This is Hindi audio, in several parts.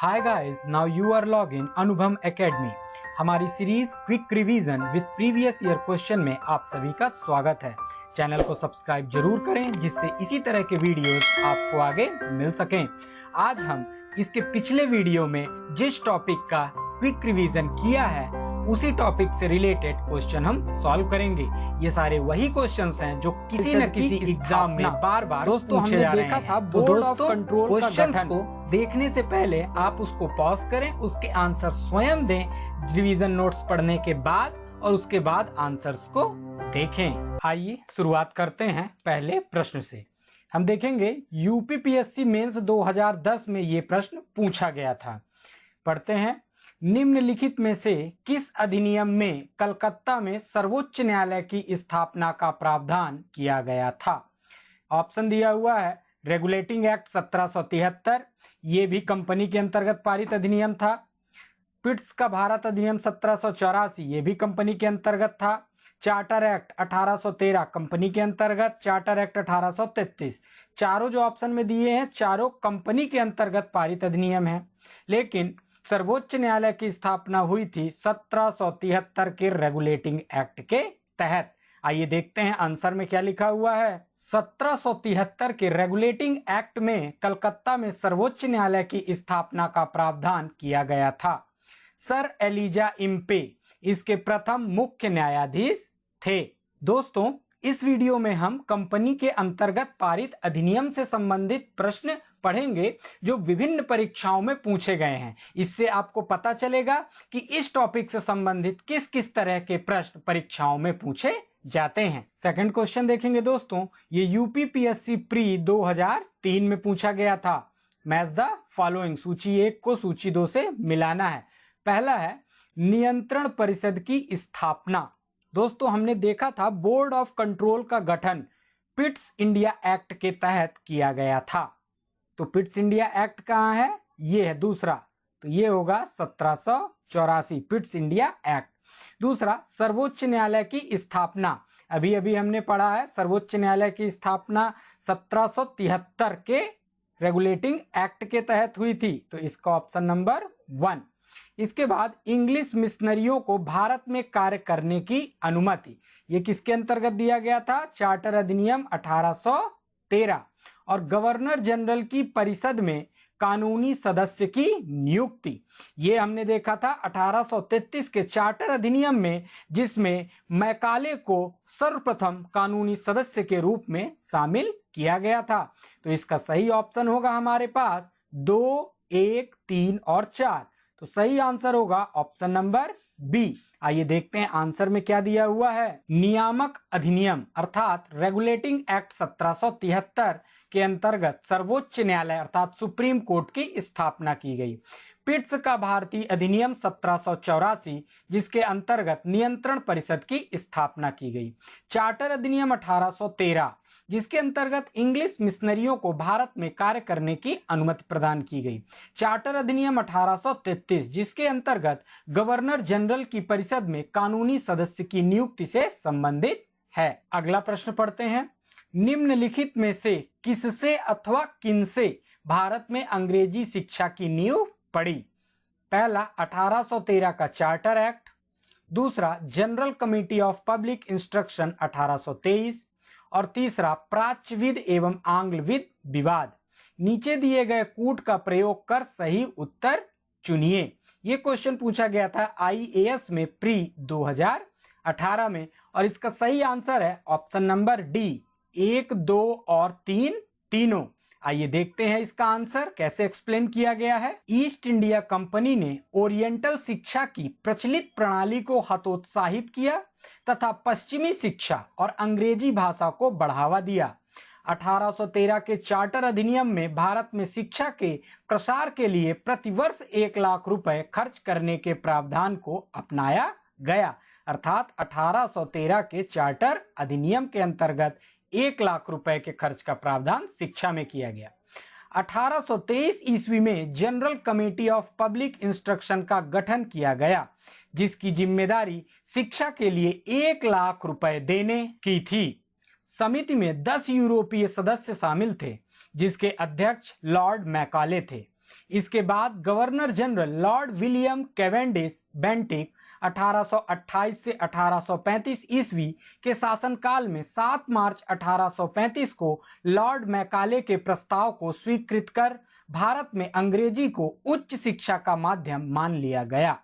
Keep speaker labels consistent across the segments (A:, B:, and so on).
A: Hi guys, now you are log in Anubhav academy. हमारी series quick revision with previous year question में आप सभी का स्वागत है। चैनल को सब्सक्राइब जरूर करें जिससे इसी तरह के वीडियोस आपको आगे मिल सकें। आज हम इसके पिछले वीडियो में जिस टॉपिक का क्विक रिवीजन किया है उसी टॉपिक से रिलेटेड क्वेश्चन हम सॉल्व करेंगे। ये सारे वही क्वेश्चंस हैं जो किसी न किसी एग्जाम में बार बार पूछे जा रहे हैं। तो दोस्तों, क्वेश्चंस को देखने से पहले आप उसको पॉज करें, उसके आंसर स्वयं दें रिवीजन नोट्स पढ़ने के बाद, और उसके बाद आंसर्स को देखें। आइए शुरुआत करते हैं पहले प्रश्न से। हम देखेंगे यूपीपीएससी मेंस 2010 में ये प्रश्न पूछा गया था। पढ़ते हैं, निम्नलिखित में से किस अधिनियम में कलकत्ता में सर्वोच्च न्यायालय की स्थापना का प्रावधान किया गया था? ऑप्शन दिया हुआ है रेगुलेटिंग एक्ट 1773, ये भी कंपनी के अंतर्गत पारित अधिनियम था। पिट्स का भारत अधिनियम 1784, ये भी कंपनी के अंतर्गत था। चार्टर एक्ट 1813 कंपनी के अंतर्गत, चार्टर एक्ट 1833, चारों जो ऑप्शन में दिए हैं चारों कंपनी के अंतर्गत पारित अधिनियम है। लेकिन सर्वोच्च न्यायालय की स्थापना हुई थी 1773 के रेगुलेटिंग एक्ट के तहत। आइए देखते हैं आंसर में क्या लिखा हुआ है। 1773 के रेगुलेटिंग एक्ट में कलकत्ता में सर्वोच्च न्यायालय की स्थापना का प्रावधान किया गया था। सर एलिजा इम्पे इसके प्रथम मुख्य न्यायाधीश थे। दोस्तों, इस वीडियो में हम कंपनी के अंतर्गत पारित अधिनियम से संबंधित प्रश्न पढ़ेंगे जो विभिन्न परीक्षाओं में पूछे गए हैं। इससे आपको पता चलेगा कि इस टॉपिक से संबंधित किस किस तरह के प्रश्न परीक्षाओं में पूछे जाते हैं। सेकंड क्वेश्चन देखेंगे दोस्तों, ये यूपीपीएससी प्री 2003 में पूछा गया था। मैच द फॉलोइंग, सूची 1 को सूची 2 से मिलाना है। पहला है नियंत्रण परिषद की स्थापना। दोस्तों, हमने देखा था बोर्ड ऑफ कंट्रोल का गठन पिट्स इंडिया एक्ट के तहत किया गया था। तो पिट्स इंडिया एक्ट कहाँ है? ये है दूसरा, तो ये होगा 1784 पिट्स इंडिया एक्ट। दूसरा, सर्वोच्च न्यायालय की स्थापना, अभी अभी हमने पढ़ा है सर्वोच्च न्यायालय की स्थापना 1773 के रेगुलेटिंग एक्ट के तहत हुई थी, तो इसका ऑप्शन नंबर 1। इसके बाद इंग्लिश मिशनरियों को भारत में कार्य करने की अनुमति, ये किसके अंतर्गत दिया गया था? चार्टर अधिनियम 1813। और गवर्नर जनरल की परिषद में कानूनी सदस्य की नियुक्ति, ये हमने देखा था 1833 के चार्टर अधिनियम में, जिसमें मैकाले को सर्वप्रथम कानूनी सदस्य के रूप में शामिल किया गया था। तो इसका सही ऑप्शन होगा हमारे पास 2, 1, 3 और 4। तो सही आंसर होगा ऑप्शन नंबर बी। आइए देखते हैं आंसर में क्या दिया हुआ है। नियामक अधिनियम अर्थात रेगुलेटिंग एक्ट 1773 के अंतर्गत सर्वोच्च न्यायालय अर्थात सुप्रीम कोर्ट की स्थापना की गई। पिट्स का भारतीय अधिनियम 1784, जिसके अंतर्गत नियंत्रण परिषद की स्थापना की गई। चार्टर अधिनियम 1813, जिसके अंतर्गत इंग्लिश मिशनरियों को भारत में कार्य करने की अनुमति प्रदान की गई। चार्टर अधिनियम 1833, जिसके अंतर्गत गवर्नर जनरल की परिषद में कानूनी सदस्य की नियुक्ति से संबंधित है। अगला प्रश्न पढ़ते हैं, निम्नलिखित में से किससे अथवा किनसे भारत में अंग्रेजी शिक्षा की नींव पड़ी? पहला 1813 का चार्टर एक्ट, दूसरा general committee of public instruction 1823, और तीसरा प्राच्यविद एवं आंग्लविद विवाद। नीचे दिए गए कूट का प्रयोग कर सही उत्तर चुनिए। ये क्वेश्चन पूछा गया था आईएएस में प्री 2018 में, और इसका सही आंसर है ऑप्शन नंबर डी, 1, 2 और 3 तीनों। आइए देखते हैं इसका आंसर कैसे एक्सप्लेन किया गया है। ईस्ट इंडिया कंपनी ने ओरिएंटल शिक्षा की प्रचलित प्रणाली को हतोत्साहित किया तथा पश्चिमी शिक्षा और अंग्रेजी भाषा को बढ़ावा दिया। 1813 के चार्टर अधिनियम में भारत में शिक्षा के प्रसार के लिए प्रतिवर्ष 1 लाख रुपए खर्च करने के प्रावधान को अपनाया गया। अर्थात 1813 के चार्टर अधिनियम के अंतर्गत 1 लाख रुपए के खर्च का प्रावधान शिक्षा में किया गया। 1823 ईस्वी में general committee of public instruction का गठन किया गया, जिसकी जिम्मेदारी शिक्षा के लिए 1 लाख रुपए देने की थी। समिति में 10 यूरोपीय सदस्य शामिल थे, जिसके अध्यक्ष लॉर्ड मैकाले थे। इसके बाद governor general Lord William Cavendish Bentinck 1828 से 1835 ईस्वी के शासनकाल में 7 मार्च 1835 को लॉर्ड मैकाले के प्रस्ताव को स्वीकृत कर भारत में अंग्रेजी को उच्च शिक्षा का माध्यम मान लिया गया।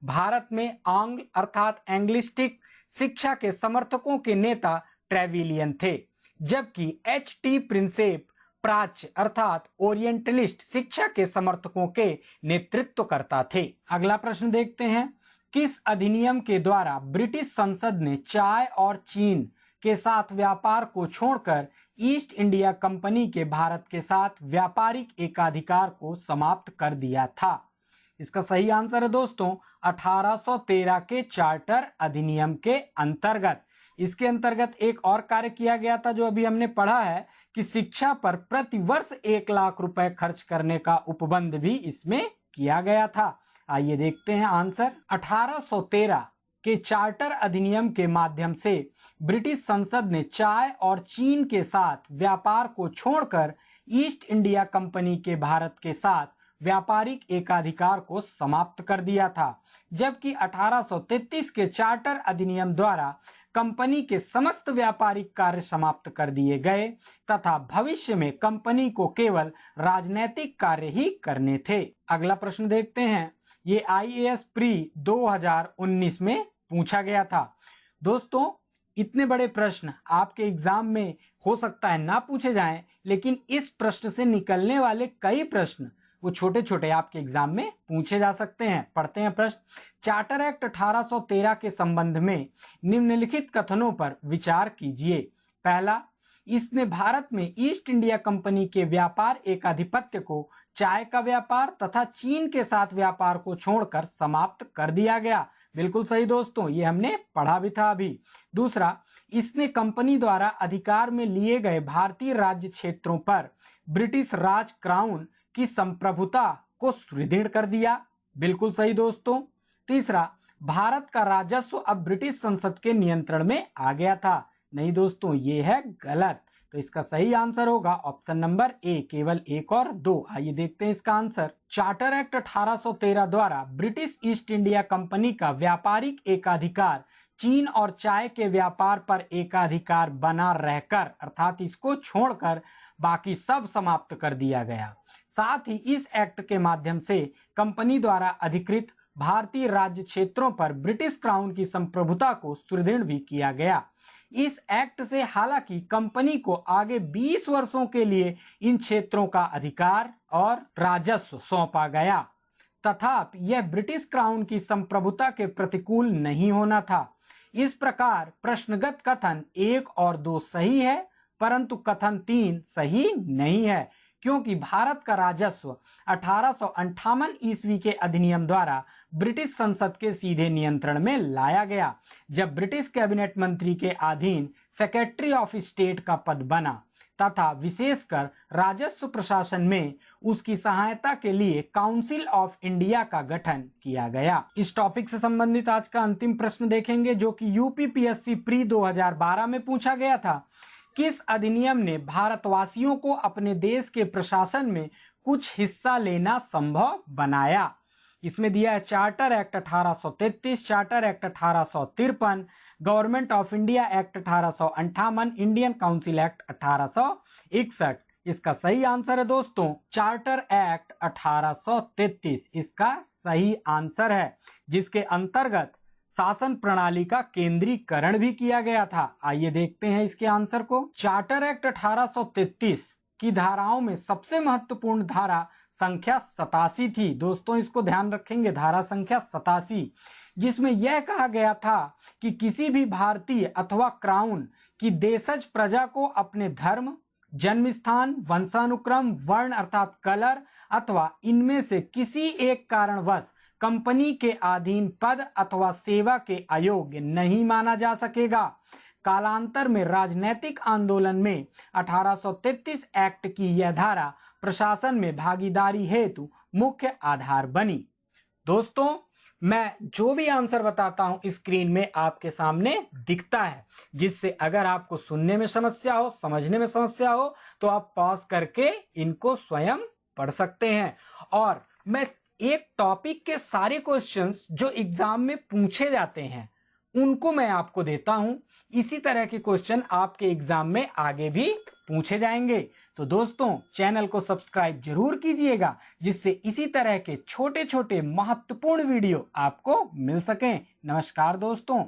A: भारत में आंग्ल अर्थात एंग्लिस्टिक शिक्षा के समर्थकों के नेता ट्रेविलियन थे, जबकि H.T. प्रिंसेप प्राच्य अर्थात ओरिएंटलिस्ट शिक्षा के समर्थकों के नेतृत्व करता थे। अगला प्रश्न देखते हैं, किस अधिनियम के द्वारा ब्रिटिश संसद ने चाय और चीन के साथ व्यापार को छोड़कर ईस्ट इंडिया कंपनी के भारत के साथ व्यापारिक एकाधिकार को समाप्त कर दिया था? इसका सही आंसर है दोस्तों 1813 के चार्टर अधिनियम के अंतर्गत। इसके अंतर्गत एक और कार्य किया गया था जो अभी हमने पढ़ा है कि शिक्षा पर प्रति वर्ष 1 लाख रुपए खर्च करने का उपबंध भी इसमें किया गया था। आइए देखते हैं आंसर। 1813 के चार्टर अधिनियम के माध्यम से ब्रिटिश संसद ने चाय और चीन के साथ व्यापार को छोड़कर ईस्ट इंडिया कंपनी के भारत के साथ व्यापारिक एकाधिकार को समाप्त कर दिया था, जबकि 1833 के चार्टर अधिनियम द्वारा कंपनी के समस्त व्यापारिक कार्य समाप्त कर दिए गए तथा भविष्य में कंपनी को केवल राजनैतिक कार्य ही करने थे। अगला प्रश्न देखते हैं, ये IAS प्री 2019 में पूछा गया था। दोस्तों इतने बड़े प्रश्न आपके एग्जाम में हो सकता है ना पूछे जाएं, लेकिन इस प्रश्न से निकलने वाले कई प्रश्न वो छोटे छोटे आपके एग्जाम में पूछे जा सकते हैं। पढ़ते हैं प्रश्न। चार्टर एक्ट 1813 के संबंध में निम्नलिखित कथनों पर विचार कीजिए। पहला, इसने भारत में ईस्ट इंडिया कंपनी के व्यापार एकाधिपत्य को चाय का व्यापार तथा चीन के साथ व्यापार को छोड़कर समाप्त कर दिया गया। बिल्कुल सही दोस्तों, ये हमने पढ़ा भी था अभी। दूसरा, इसने कंपनी द्वारा अधिकार में लिए गए भारतीय राज्य क्षेत्रों पर ब्रिटिश राज क्राउन की संप्रभुता को सुदृढ़ कर दिया। बिल्कुल सही दोस्तों। तीसरा, भारत का राजस्व अब ब्रिटिश संसद के नियंत्रण में आ गया था। नहीं दोस्तों, ये है गलत। तो इसका सही आंसर होगा ऑप्शन नंबर ए, केवल 1 और 2। आइए देखते हैं इसका आंसर। चार्टर एक्ट 1813 द्वारा ब्रिटिश ईस्ट इंडिया कंपनी का व्यापारिक एकाधिकार चीन और चाय के व्यापार पर एकाधिकार बना रहकर अर्थात इसको छोड़कर बाकी सब समाप्त कर दिया गया। साथ ही इस एक्ट के माध्यम से कंपनी द्वारा अधिकृत भारतीय राज्य क्षेत्रों पर ब्रिटिश क्राउन की संप्रभुता को सुदृढ़ भी किया गया। इस एक्ट से हालांकि कंपनी को आगे 20 वर्षों के लिए इन क्षेत्रों का अधिकार और राजस्व सौंपा गया, तथापि यह ब्रिटिश क्राउन की संप्रभुता के प्रतिकूल नहीं होना था। इस प्रकार प्रश्नगत कथन 1 और 2 सही है, परंतु कथन 3 सही नहीं है, क्योंकि भारत का राजस्व 1858 ईस्वी के अधिनियम द्वारा ब्रिटिश संसद के सीधे नियंत्रण में लाया गया, जब ब्रिटिश कैबिनेट मंत्री के अधीन सेक्रेटरी ऑफ स्टेट का पद बना तथा विशेषकर राजस्व प्रशासन में उसकी सहायता के लिए काउंसिल ऑफ इंडिया का गठन किया गया। इस टॉपिक से संबंधित आज का अंतिम प्रश्न देखेंगे, जो कि यूपीपीएससी प्री 2012 में पूछा गया था। किस अधिनियम ने भारतवासियों को अपने देश के प्रशासन में कुछ हिस्सा लेना संभव बनाया? इसमें दिया है charter act 1833, charter act 1853, government of India act 1858, Indian council act 1861। इसका सही आंसर है दोस्तों चार्टर एक्ट 1833 इसका सही आंसर है, जिसके अंतर्गत शासन प्रणाली का केंद्रीकरण भी किया गया था। आइए देखते हैं इसके आंसर को। चार्टर एक्ट 1833 की धाराओं में सबसे महत्वपूर्ण धारा संख्या 87 थी। दोस्तों इसको ध्यान रखेंगे, धारा संख्या 87, जिसमें यह कहा गया था कि किसी भी भारतीय अथवा क्राउन की देशज प्रजा को अपने धर्म, जन्म स्थान, वंशानुक्रम, वर्ण अर्थात कलर अथवा इनमें से किसी एक कारणवश कंपनी के अधीन पद अथवा सेवा के अयोग्य नहीं माना जा सकेगा। कालांतर में राजनीतिक आंदोलन में 1833 एक्ट की यह धारा प्रशासन में भागीदारी हेतु मुख्य आधार बनी। दोस्तों मैं जो भी आंसर बताता हूं स्क्रीन में आपके सामने दिखता है, जिससे अगर आपको सुनने में समस्या हो, समझने में समस्या हो, तो आप पॉज करके इनको स्वयं पढ़ सकते हैं। और मैं एक टॉपिक के सारे क्वेश्चंस जो एग्जाम में पूछे जाते हैं उनको मैं आपको देता हूं। इसी तरह के क्वेश्चन आपके एग्जाम में आगे भी पूछे जाएंगे। तो दोस्तों, चैनल को सब्सक्राइब जरूर कीजिएगा, जिससे इसी तरह के छोटे छोटे महत्वपूर्ण वीडियो आपको मिल सकें। नमस्कार दोस्तों।